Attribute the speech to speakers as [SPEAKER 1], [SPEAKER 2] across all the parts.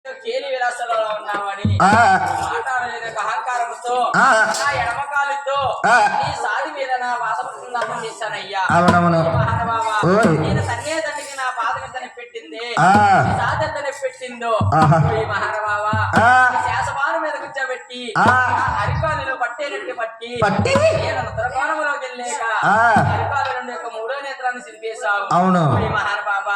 [SPEAKER 1] కేలి విలాసంలో ఉన్నామని మాట్లాడలేని అహంకారంతో నా ఎడమకాలుతో నీ సాది మీద నా పాదపడుతున్నాను చేశానయ్యా.
[SPEAKER 2] అవునవును
[SPEAKER 1] నేను తన్నేదానికి నా పాదకంతనే పెట్టింది సాధంతనే పెట్టిందో ఈ మహానుభావ శాసమాను మీద కూర్చోబెట్టి అరికాలులో పట్టేనట్టు పట్టి నేను దుర్గాణంలోకి వెళ్ళాక అరికాలు రెండు యొక్క మూడో నేత్రాన్ని సిరిపేశావు.
[SPEAKER 2] అవును
[SPEAKER 1] ఈ మహానుభావ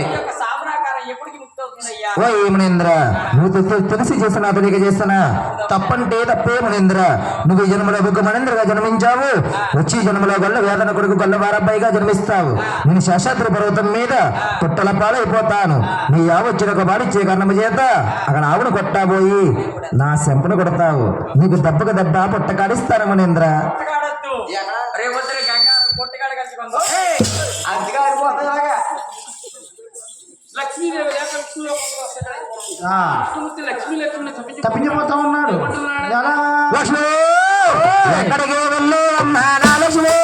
[SPEAKER 1] ఈ యొక్క సామనాకారం ఎప్పటికి ముక్తి అవుతుందయ్యా?
[SPEAKER 2] ఓ మునీంద్ర, నువ్వు తెలిసి చేస్తున్నా తెలియక చేస్తున్నా తప్పంటే తప్పే మునీంద్ర. నువ్వు ఈ జన్మలో ఒక మణేంద్రగా జన్మించావు. వచ్చి జన్మలో గొల్ల వేదన కొడుకు గొల్ల వారబ్బాయిగా జన్మిస్తావు. నేను శేషాద్రి పర్వతం మీద పుట్టల పాలైపోతాను. నీ యావచ్చిన ఒక బాడిచ్చే కారణము చేత అక్కడ ఆవును కొట్టాబోయి నా శంపను కొడతావు. నీకు దెబ్బకు దెబ్బ పుట్ట కాడిస్తాను మునీంద్ర.
[SPEAKER 3] తప్పించిపోతా ఉన్నాడు.
[SPEAKER 2] లక్ష్మి ఎక్కడికి వెళ్ళు అమ్మా నా లక్ష్మి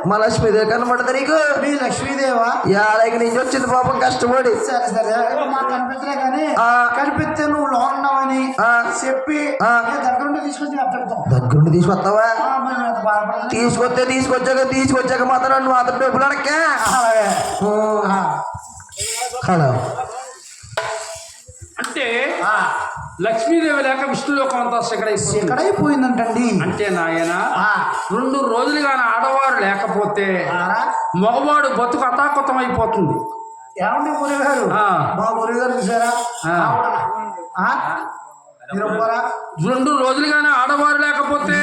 [SPEAKER 2] మా లక్ష్మీదేవి కనబడదు నీకు?
[SPEAKER 3] మీ లక్ష్మీదేవా
[SPEAKER 2] యాలకి నుంచి వచ్చింది పాపం కష్టపడి.
[SPEAKER 3] సరే సరే మాకు కనిపించలే కానీ కనిపిస్తే నువ్వు లో ఉన్నావని చెప్పి దగ్గరుండి తీసుకొచ్చి
[SPEAKER 2] దగ్గరుండి తీసుకొస్తావా? తీసుకొచ్చాక మాత్రం నువ్వు అతను డబ్బులు అడక్కా. హలో
[SPEAKER 4] అంటే లక్ష్మీదేవి లేక విష్ణులోకం అంతా
[SPEAKER 3] ఎక్కడైపోయిందంటండి.
[SPEAKER 4] అంటే నాయన 2 రోజులుగా ఆడవారు లేకపోతే మగవాడు బతుకు అతాకుతం అయిపోతుంది.
[SPEAKER 3] ఏమండి గురుగారు, మా గురుగారు చూసారా
[SPEAKER 4] 2 రోజులుగానే ఆడవారు లేకపోతే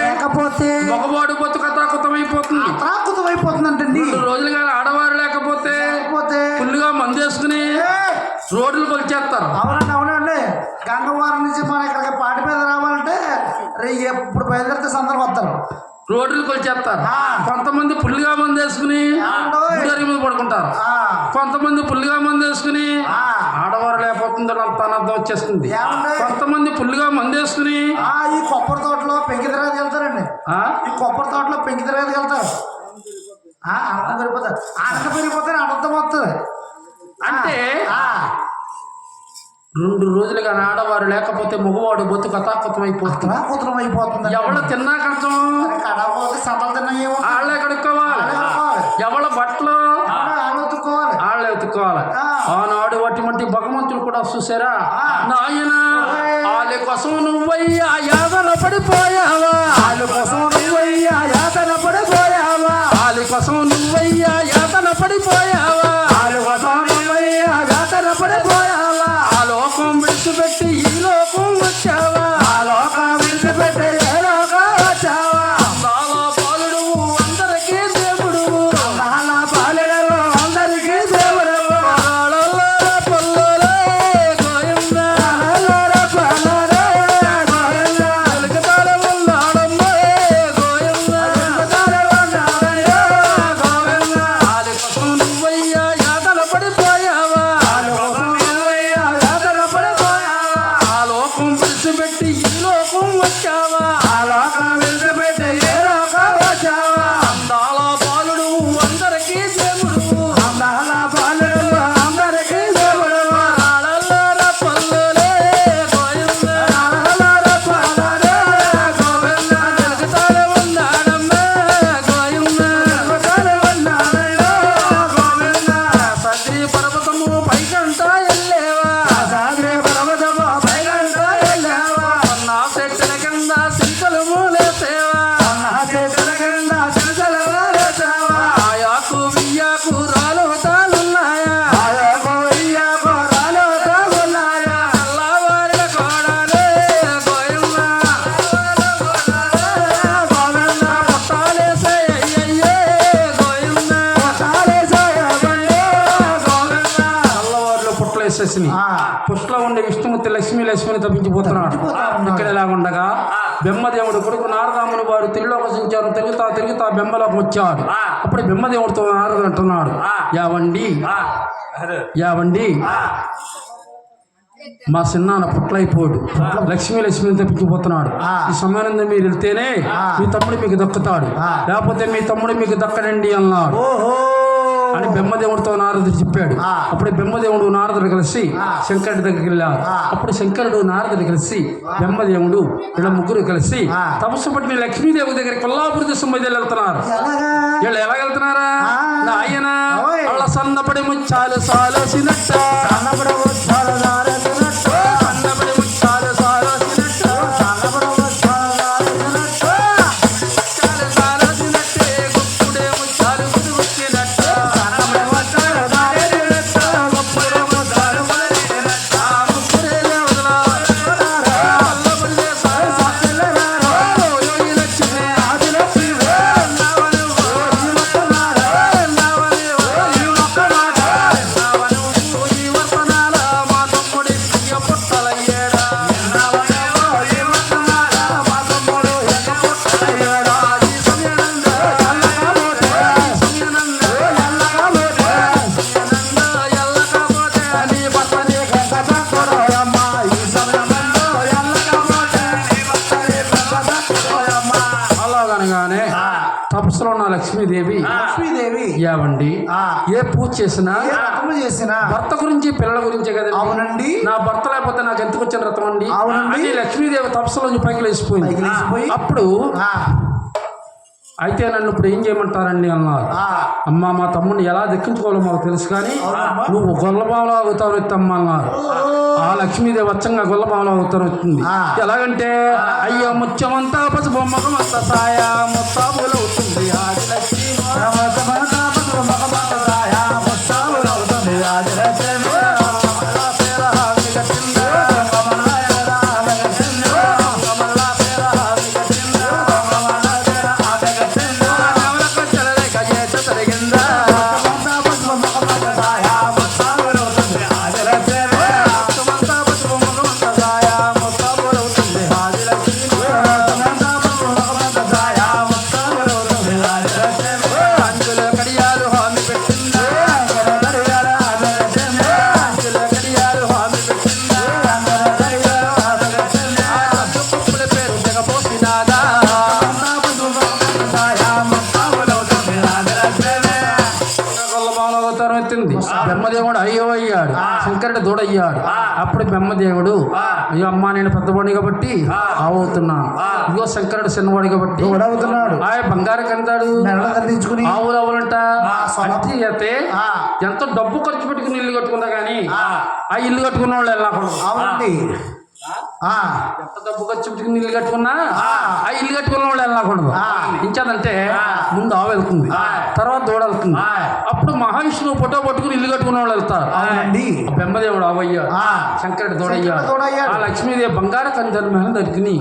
[SPEAKER 4] మగవాడు బతుకు అతాకుతం
[SPEAKER 3] అయిపోతుందంటండి.
[SPEAKER 4] 2 రోజులుగానే ఆడవారు లేకపోతే ఫుల్గా మందేసుకుని రోడ్లు కొలిచేస్తారు.
[SPEAKER 3] అవునండి అవునండి. గంగవారం నుంచి మన ఇక్కడికి పాటి మీద రావాలంటే ఎప్పుడు బయలుదేరితే సందర్భం వస్తారు.
[SPEAKER 4] రోడ్లు కొలిచేస్తారు. కొంతమంది పుల్లిగా మంది వేసుకుని మీద పడుకుంటారు. కొంతమంది పుల్లిగా మంది వేసుకుని ఆడవారు లేకపోతుంది తనర్థం వచ్చేస్తుంది. కొంతమంది పుల్లిగా మంది వేసుకుని
[SPEAKER 3] ఈ కొబ్బరి తోటలో పెంకితిరాజు వెళ్తారండి. ఈ కొబ్బరి తోటలో పెంకితిరాజు వెళ్తారు. అర్థం పెరిగిపోతారు. అర్థం పెరిగిపోతే అర్థం వస్తుంది.
[SPEAKER 4] అంటే 2 రోజులుగా ఆడవారు లేకపోతే మగవాడు బతుకు కథాకథం అయిపోతుంది.
[SPEAKER 3] కుతలం అయిపోతుంది.
[SPEAKER 4] ఎవరు తిన్నా కష్టం,
[SPEAKER 3] కడపోతే సతలు తిన్నాయేమో
[SPEAKER 4] వాళ్ళే కడుక్కోవాలి. ఎవళ్ళ బట్టలు
[SPEAKER 3] ఆలోచుకోవాలి.
[SPEAKER 4] వాళ్ళే ఉతుక్కోవాలి. ఆనాడు అటువంటి భగవంతుడు కూడా చూసారా, నాయన వాళ్ళ కోసం నువ్వయ్యా యాతన పడిపోయావా, వాళ్ళ కోసం నువ్వయ్యా యాతన పడిపోయావా, వాళ్ళ కోసం నువ్వయ్యా యాతన పడిపోయావా, వాళ్ళ కోసం నువ్వయ్యా యాతన పడిపోయావా. ఆ లోకం విడిచిపెట్టి ఈ లోకం వచ్చావా, ఆ లోకం విడిచిపెట్టి ఏ లోకం వచ్చావా. నాలా బాలుడు అందరికీ దేవుడు, నాలా బాలుడు అందరికీ దేవుడు. పల్లెలే గోవింద, పల్లెలే గోవింద, వెలుగుతాడు ఉన్నాడమ్మే గోవింద, వెలుగుతాడు ఉన్నాడయ్యో గోవింద. వాళ్ళ కోసం నువ్వయ్యా యాతన పడిపోయావా, వాళ్ళ కోసం నువ్వయ్యా యాతన పడిపోయావా. ఆ లోకం విడిచిపెట్టి ఈ లోకం వచ్చావా, ఆ లోకం విడిచిపెట్టి ఏ లోకం వచ్చావా. అందాల బాలుడు అందరికీ దేవుడు, అందాల బాలుడు అందరికీ దేవుడు. రాళ్ళ పల్లెలే గోవింద, రాళ్ళ పల్లెలే గోవింద, వెలుగుతాడు ఉన్నాడమ్మే గోవింద, వెలుగుతాడు ఉన్నాడయ్యో గోవింద. సద్రి పర్వతము పైకంట ఎల్లేవా, సద్రి పర్వతము పైకంట ఎల్లేవా. నా చెట్టుల కింద సింకలు మూలేసేవా, నా చెట్టుల కింద సింకలు మూలేసేవా. ఆయాకు వియ్యాకు రాలు తాలున్నాయా, ఆయాకు వియ్యాకు రాలు తాలున్నాయా. అల్లవారిన కోడాలే గోవింద, గోవింద. పొట్టాలేసే అయ్యయ్యే గోవింద, పొట్టాలేసే అయ్యయ్యే గోవింద. అల్లవారిలో పుట్టలేసేసినాయి. పుష్పలో ఉండే విష్ణుమూర్తి లక్ష్మిని తప్పించిపోతున్నాడు. ఇక్కడ ఎలాగుండగా బ్రహ్మదేవుడు కొడుకు నారదాముని వారు తిరులోక సంచారం తిరుగుతా బెమ్మలోకి వచ్చాడు. అప్పుడు బ్రహ్మదేవుడితో నారదుడు అంటున్నాడు, యావండి మా చిన్నాన్న పుట్లైపోడు, లక్ష్మిని తప్పించిపోతున్నాడు. ఈ సమయానంద మీరు వెళ్తేనే మీ తమ్ముడు మీకు దక్కుతాడు, లేకపోతే మీ తమ్ముడు మీకు దక్కడండి అన్నాడు అని బ్రహ్మదేవుడితో నారదుడు చెప్పాడు. అప్పుడు బ్రహ్మదేవుడు నారదుడు కలిసి శంకరుడి దగ్గరికి వెళ్ళారు. అప్పుడు శంకరుడు నారదుడు కలిసి బ్రహ్మదేవుడు ఇలా ముగ్గురు కలిసి తపస్సు పట్టిన లక్ష్మీదేవి దగ్గరికి కొల్లాపురి దేశం మీద వెళ్తున్నారు. వీళ్ళు ఎలా వెళ్తున్నారా, ఆయన వాళ్ళ సన్నపడి ముచ్చాలు సాలోసినట్ట, సన్నపడి ముచ్చాలు సాలోసినట్ట, సన్నపడి ముచ్చాలు సాలోసినట్ట, సన్నపడి ముచ్చాలు సాలోసినట్ట, ముచ్చాలు సాలోసినట్టే గుప్పుడే ముచ్చాలు గుడిగుచ్చినట్ట, సన్నపడి ముచ్చాలు సాలోసినట్ట, గుప్పుడే ముచ్చాలు గుడిగుచ్చినట్ట. ముప్పుడే దేవుడులా వల్లభుడే సాలోసినట్ట, యోగి లక్ష్మి ఆది లక్ష్మి నావని ఓయి మొక్కనారా, నావని ఓయి మొక్కనారా, నావని ఓయి వర్తనాల మా తమ్ముడి ప్రియ పుట్టలయ్యేడా, నావని ఓయి వర్తనాల మా తమ్ముడు ఎక్క పుట్టలయ్యేడా. ఈ సమయనంద ఎల్లకపోతే, సమయనంద ఎల్లకపోతే, సమయనంద ఎల్లకపోతే నీ భర్త నీకెంత దక్కురోయమ్మా. ఈ సమయనంద ఎల్లకపోతే నీ భర్త నీకెంత దక్కురోయమ్మా. అలాగనగానే తపస్సులో ఉన్న లక్ష్మీదేవి
[SPEAKER 3] లక్ష్మీదేవి
[SPEAKER 4] యావండి ఏ పూజ చేసినా
[SPEAKER 3] ఏ రకము చేసినా
[SPEAKER 4] భర్త గురించి పిల్లల గురించే కదా.
[SPEAKER 3] అవునండి.
[SPEAKER 4] నా భర్త లేకపోతే నాకు ఎందుకు వచ్చిన రథం అండి.
[SPEAKER 3] అవునండి.
[SPEAKER 4] అని లక్ష్మీదేవి తపస్సులోంచి పైకి లేచిపోయింది.
[SPEAKER 3] పైకి లేచిపోయి
[SPEAKER 4] అప్పుడు అయితే నన్ను ఇప్పుడు ఏం చేయమంటారండి అన్నారు. అమ్మ మా తమ్ముడిని ఎలా దక్కించుకోవాలో మాకు తెలుసు, కానీ నువ్వు గొల్లబావలో అవుతావు ఎత్తమ్మ అన్నారు. ఆ లక్ష్మీదేవి వచ్చంగా గొల్లబావలో అవుతాను వచ్చింది. ఎలాగంటే అయ్యో ముత్యమంతా పసుపు మొగమంతా సాయ ముత్తాబులు అవుతుంది ఆది లక్ష్మీ దూడయ్యాడు. అప్పుడు బ్రహ్మదేవుడు అయ్యో అమ్మా నేను పెద్దవాడిని కాబట్టి ఆవుతున్నాను, ఇగో శంకరుడు చిన్నవాడు కాబట్టి
[SPEAKER 3] అవుతున్నాడు.
[SPEAKER 4] ఆయన బంగారం కంటాడు
[SPEAKER 3] అందించుకుని
[SPEAKER 4] ఆవులు అవులంట. అయితే ఎంతో డబ్బు ఖర్చు పెట్టుకుని ఇల్లు కట్టుకున్నా కానీ ఆ ఇల్లు కట్టుకున్న వాళ్ళు వెళ్ళకూడదు.
[SPEAKER 3] అవునండి.
[SPEAKER 4] ఎంత డబ్బు ఖర్చు పెట్టుకుని ఇల్లు కట్టుకున్నా ఆ ఇల్లు కట్టుకున్న వాళ్ళు వెళ్ళకూడదు. ఇంకేదంటే ముందు ఆవు వెళ్తుంది, తర్వాత దూడ వెళ్తుంది, అప్పుడు మహావిష్ణువు ఫోటో పట్టుకుని ఇల్లు కట్టుకున్న వాళ్ళు వెళ్తారు. బ్రహ్మదేవుడు ఆవయ్యాడు, శంకరుడు దూడయ్యాడు, ఆ లక్ష్మీదేవి బంగారు కంజర్మేళ దొరికిని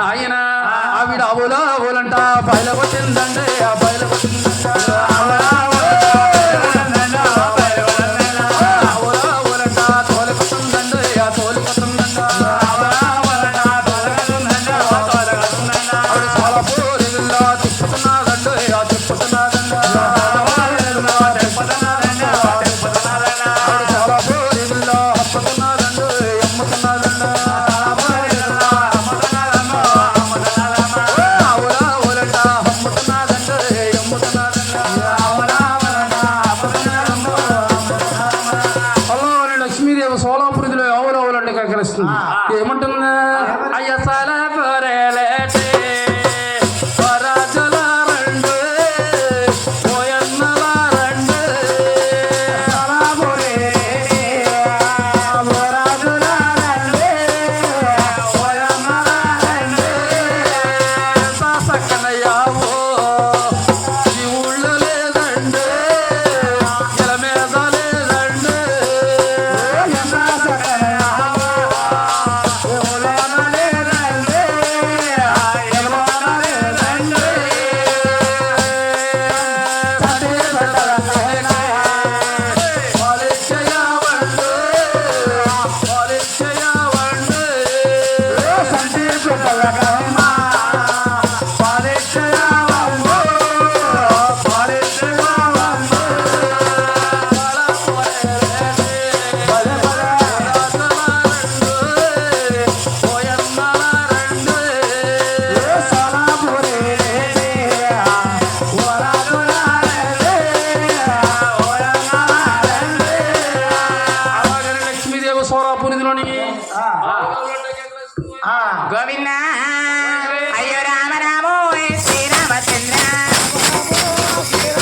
[SPEAKER 4] ఆయన ఆవిడ ఆవులా ఆవులంట బయలు కొట్టిందంటే ఆ బయలు కొట్టిందంట సోలాపురిలో ఆవులవులంటే కనిపిస్తుంది. ఏమంటుందా అయ్య సలపరేలేటే వరాజల రండు పోయన్నల రండు సక్కనయ్యావో ఈ ఊళ్ళో లేదండు ఇల మీద లేదండు
[SPEAKER 5] గోవిందా అయ్యో రామ రామ